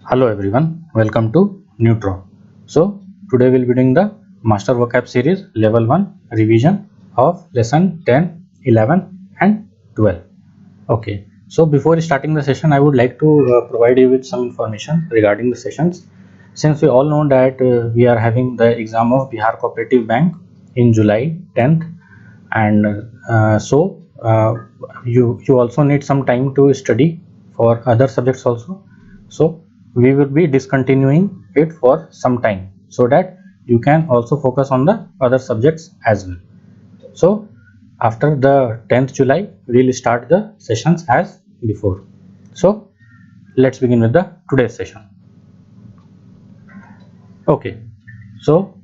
Hello everyone, welcome to Neutron. So today we'll be doing the Master Vocab Series Level 1 revision of lesson 10, 11 and 12. Okay, so before starting the session I would like to provide you with some information regarding the sessions. Since we all know that we are having the exam of Bihar Cooperative Bank in July 10th, and you also need some time to study for other subjects also. So we will be discontinuing it for some time so that you can also focus on the other subjects as well. So after the 10th July we will start the sessions as before. So let's begin with the today's session. Okay, so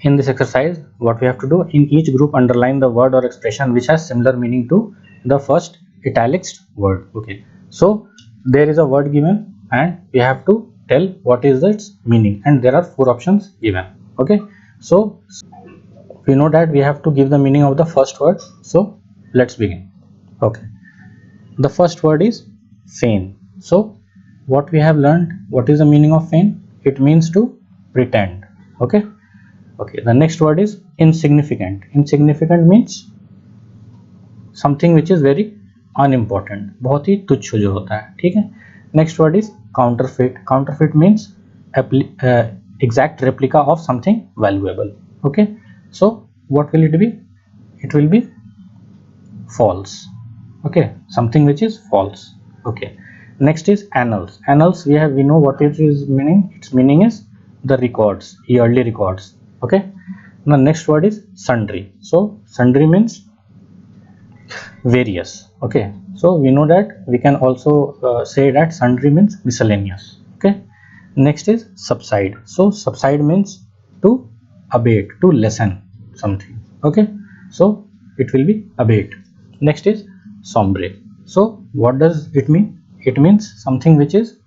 in this exercise what we have to do, in each group underline the word or expression which has similar meaning to the first italics word. Okay, so there is a word given and we have to tell what is its meaning, and there are four options given. Okay, so we know that we have to give the meaning of the first word, so let's begin. Okay, the first word is feign. So what we have learned, what is the meaning of feign? It means to pretend. Okay, the next word is insignificant. Insignificant means something which is very unimportant, बहुत ही तुच्छ जो होता है. ठीक है. Next word is counterfeit. Counterfeit means exact replica of something valuable. Okay, so what will it be? It will be false. Okay, something which is false. Okay, next is annals. Annals, we know what it is meaning. Its meaning is the records, yearly records. Okay, the next word is sundry. So sundry means various. Okay, so we know that we can also say that sundry means miscellaneous. Okay, next is subside. So subside means to abate, to lessen something. Okay, so it will be abate. Next is sombre. So what does it mean? It means something which is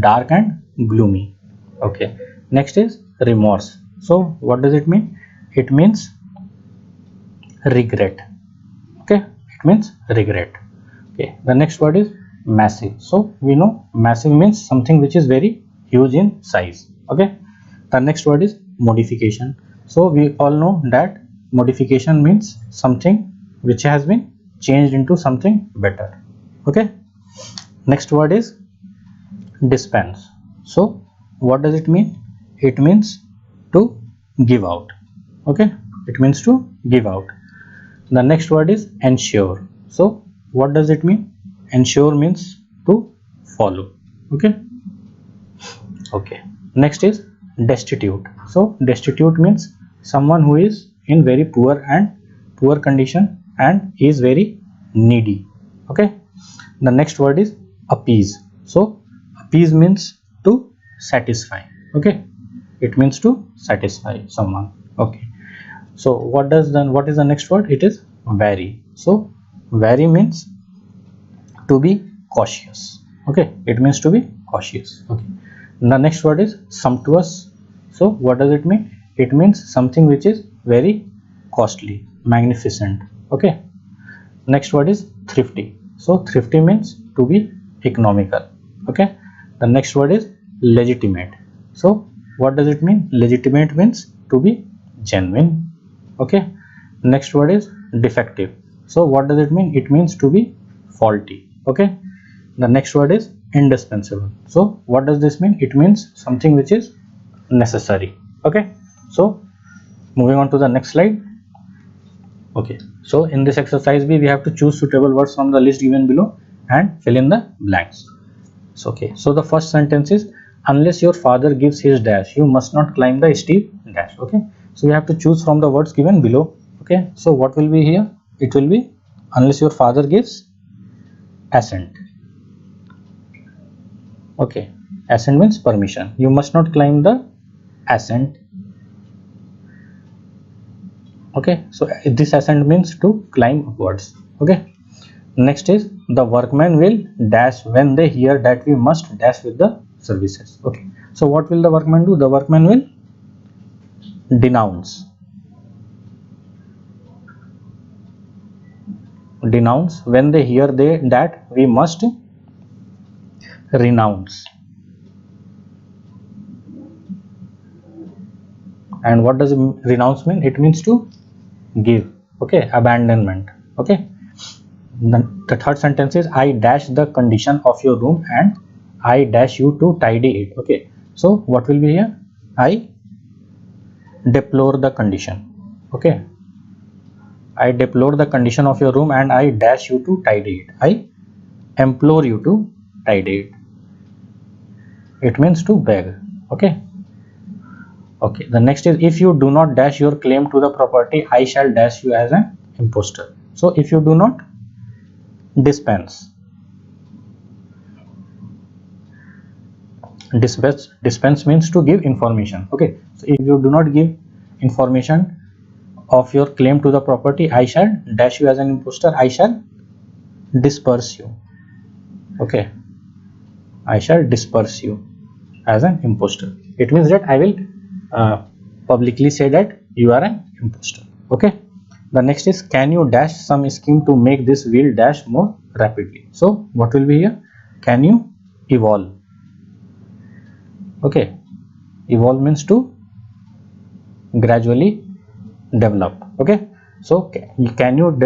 dark and gloomy. Okay, next is remorse. So what does it mean? It means regret. Okay, it means regret. Okay, the next word is massive. So we know massive means something which is very huge in size. Okay, the next word is modification. So we all know that modification means something which has been changed into something better. Okay, next word is dispense. So what does it mean? It means to give out. Okay, it means to give out. The next word is ensure. So what does it mean? Ensure means to follow. Okay, next is destitute. So destitute means someone who is in very poor condition and is very needy. Okay, the next word is appease. So appease means to satisfy. Okay, it means to satisfy someone. Okay, so what is the next word? It is vary. So vary means to be cautious. Okay, it means to be cautious. Okay, the next word is sumptuous. So what does it mean? It means something which is very costly, magnificent. Okay, next word is thrifty. So thrifty means to be economical. Okay, the next word is legitimate. So what does it mean? Legitimate means to be genuine. Okay, next word is defective. So what does it mean? It means to be faulty. Okay, the next word is indispensable. So what does this mean? It means something which is necessary. Okay, so moving on to the next slide. Okay, so in this exercise we have to choose suitable words from the list given below and fill in the blanks. So okay, so the first sentence is unless your father gives his dash, you must not climb the steep dash. Okay, so we have to choose from the words given below. Okay, so what will be here? It will be unless your father gives assent. Okay, assent means permission. You must not climb the ascent. Okay, so this ascent means to climb upwards. Okay, next is the workmen will dash when they hear that we must dash with the services. Okay, so what will the workmen do? The workmen will denounce when they hear that we must renounce. And what does renounce mean? It means to give. Okay, abandonment. Okay. The third sentence is I dash the condition of your room and I dash you to tidy it. Okay, so what will be here? I deplore the condition. Okay, I deplore the condition of your room and I dash you to tidy it. I implore you to tidy it. It means to beg. Okay. Okay, the next is if you do not dash your claim to the property, I shall dash you as an impostor. So if you do not dispense, dispense means to give information. Okay, so if you do not give information of your claim to the property, I shall dash you as an impostor. I shall disperse you. Okay, I shall disperse you as an impostor. It means that I will publicly say that you are an impostor. Okay, the next is can you dash some scheme to make this wheel dash more rapidly? So what will be here? Can you evolve? Okay, evolve means to gradually develop. Okay, so can you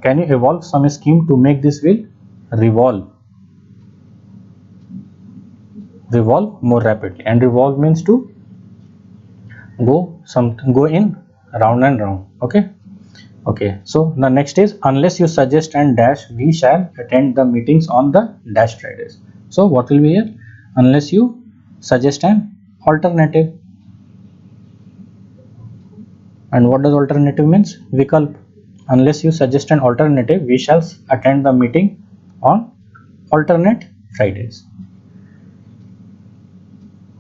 evolve some scheme to make this wheel revolve more rapidly? And revolve means to go in round and round. Okay. Okay, so the next is unless you suggest and dash, we shall attend the meetings on the dash Fridays. So what will be here? Unless you suggest an alternative. And what does alternative means? Vikalp. Unless you suggest an alternative, we shall attend the meeting on alternate Fridays.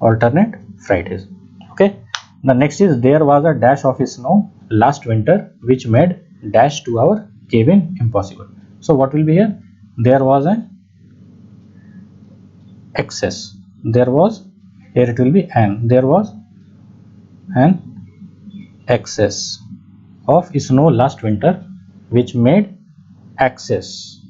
Alternate Fridays. Okay. The next is there was a dash of snow last winter which made dash to our cabin impossible. So what will be here? There was an excess. There was, here it will be an, there was an excess of snow last winter which made access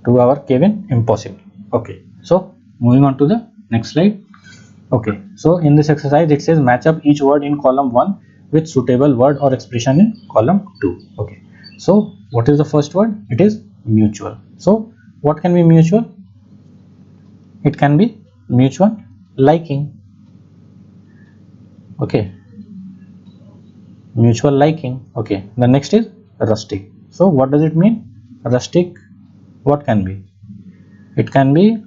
to our cabin impossible. Okay, so moving on to the next slide. Okay, so in this exercise it says match up each word in column 1 with suitable word or expression in column 2. Okay, so what is the first word? It is mutual. So what can be mutual? It can be mutual liking. Okay, mutual liking. Okay, the next is rustic. So what does it mean? Rustic, what can be? It can be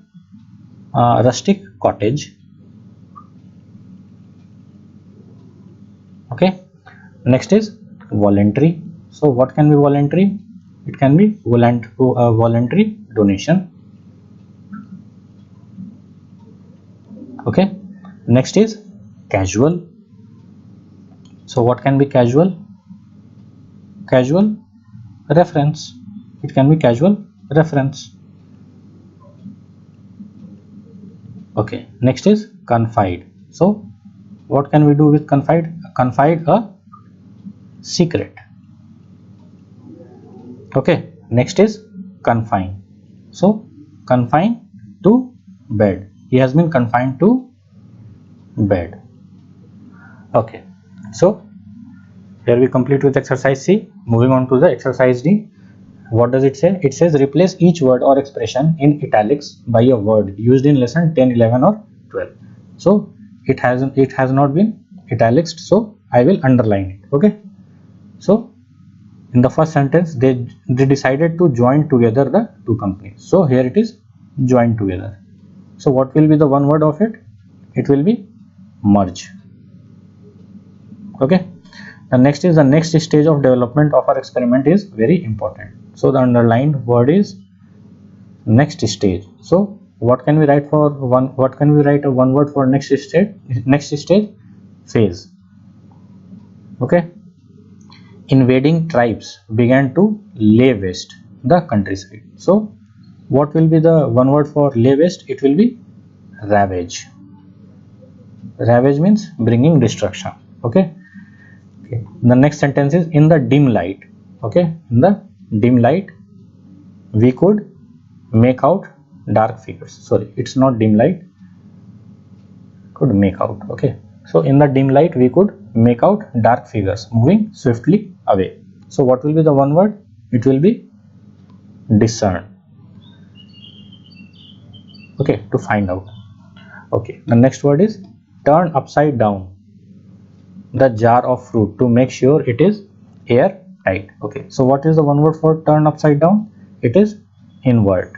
rustic cottage. Okay, next is voluntary. So what can be voluntary? It can be voluntary donation. Okay, next is casual. So what can be casual? Casual reference. It can be casual reference. Okay, next is confide. So what can we do with confide? Confide a secret. Okay, next is confine. So confine to bed. He has been confined to bed. Okay, so here we complete with exercise C. Moving on to the exercise D. What does it say? It says replace each word or expression in italics by a word used in lesson 10, 11 or 12. So it has not been italics, so I will underline it. Okay, so in the first sentence they decided to join together the two companies. So here it is join together. So what will be the one word of it? It will be merge. Okay, the next is the next stage of development of our experiment is very important. So the underlined word is next stage. So what can we write for one? What can we write a one word for next stage? Next stage, phase. Okay, invading tribes began to lay waste the countryside. So what will be the one word for lay waste? It will be ravage. Ravage means bringing destruction. Okay. Okay, the next sentence is in the dim light. Okay, in the dim light we could make out dark figures. Sorry, it's not dim light. could make out. Okay, so in the dim light we could make out dark figures moving swiftly away. So what will be the one word? It will be discern. Okay, to find out. Okay, the next word is turn upside down the jar of fruit to make sure it is airtight. Okay, so what is the one word for turn upside down? It is invert,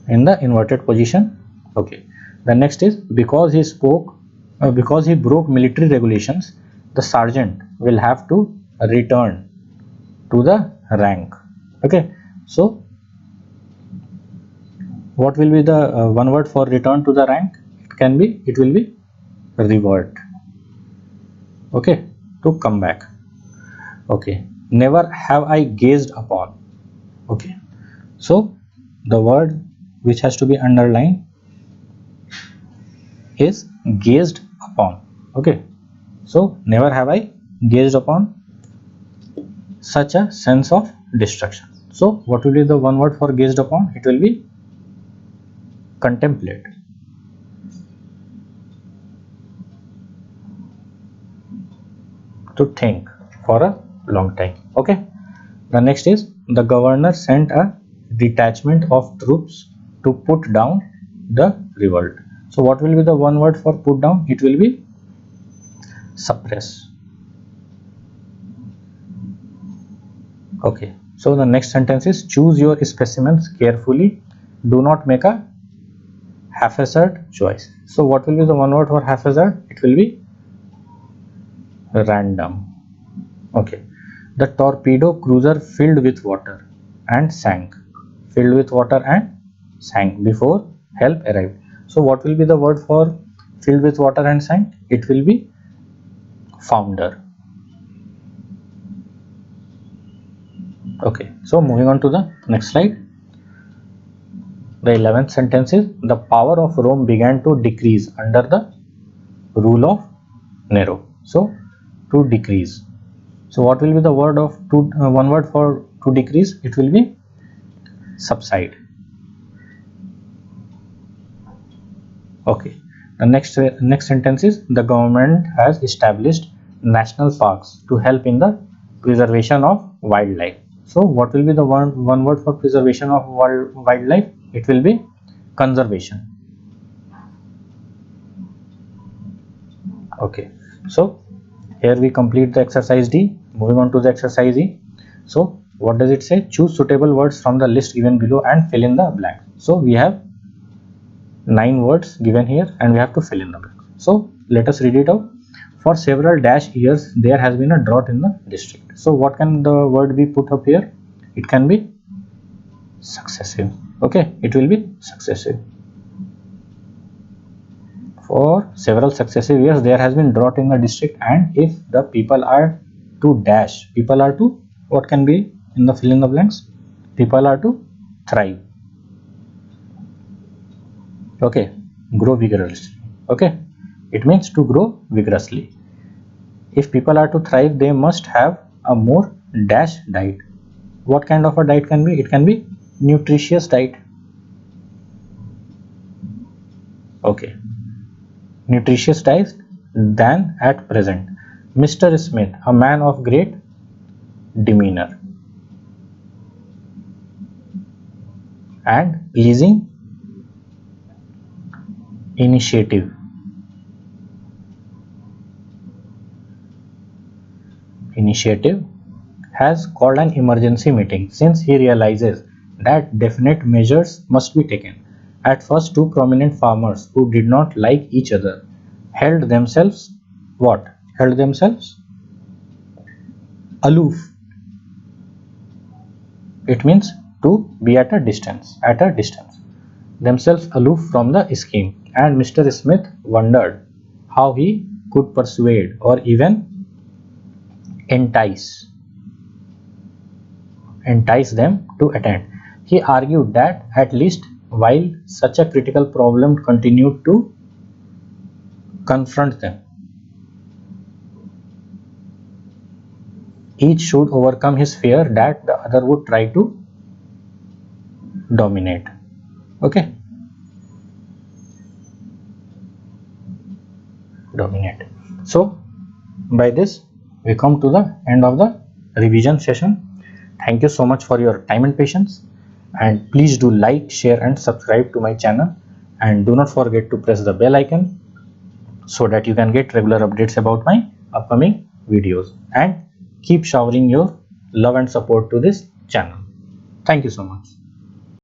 in the inverted position. Okay, the next is because he broke military regulations, the sergeant will have to return to the rank. Okay, so what will be the one word for return to the rank? It will be revert. Okay, to come back. Okay, never have I gazed upon. Okay, so the word which has to be underlined is gazed upon. Okay, so never have I gazed upon such a sense of destruction. So what will be the one word for gazed upon? It will be contemplate. To think for a long time. Okay, the next is the governor sent a detachment of troops to put down the revolt. So what will be the one word for put down? It will be suppress. Okay, so the next sentence is choose your specimens carefully, do not make a haphazard choice. So what will be the one word for haphazard? It will be random. Okay, the torpedo cruiser filled with water and sank. Filled with water and sank before help arrived. So what will be the word for filled with water and sank? It will be founder. Okay, so moving on to the next slide. The 11th sentence is the power of Rome began to decrease under the rule of Nero. So to decrease. So what will be the word of one word for to decrease? It will be subside. Okay, the next sentence is the government has established national parks to help in the preservation of wildlife. So what will be the one word for preservation of wildlife? It will be conservation. Okay, so here we complete the exercise D. Moving on to the exercise E. So what does it say? Choose suitable words from the list given below and fill in the blank. So we have 9 words given here and we have to fill in the blank. So let us read it out. For several years there has been a drought in the district. So what can the word be put up here? It can be successive. Okay, it will be successive. For several successive years there has been drought in the district, and if the people are to dash, people are to, what can be in the fill in the blanks? People are to thrive. Okay, grow vigorously. Okay, it means to grow vigorously. If people are to thrive, they must have a more dash diet. What kind of a diet can be? It can be nutritious diet. Okay, nutritious diet than at present. Mr. Smith, a man of great demeanor and pleasing initiative, has called an emergency meeting since he realizes that definite measures must be taken. At first, two prominent farmers who did not like each other held themselves what? Held themselves aloof. It means to be at a distance. Themselves aloof from the scheme, and Mr. Smith wondered how he could persuade or even entice them to attend. He argued that at least while such a critical problem continued to confront them, each should overcome his fear that the other would try to dominate. Okay. dominate. So by this we come to the end of the revision session. Thank you so much for your time and patience, and please do like, share and subscribe to my channel, and do not forget to press the bell icon so that you can get regular updates about my upcoming videos, and keep showering your love and support to this channel. Thank you so much.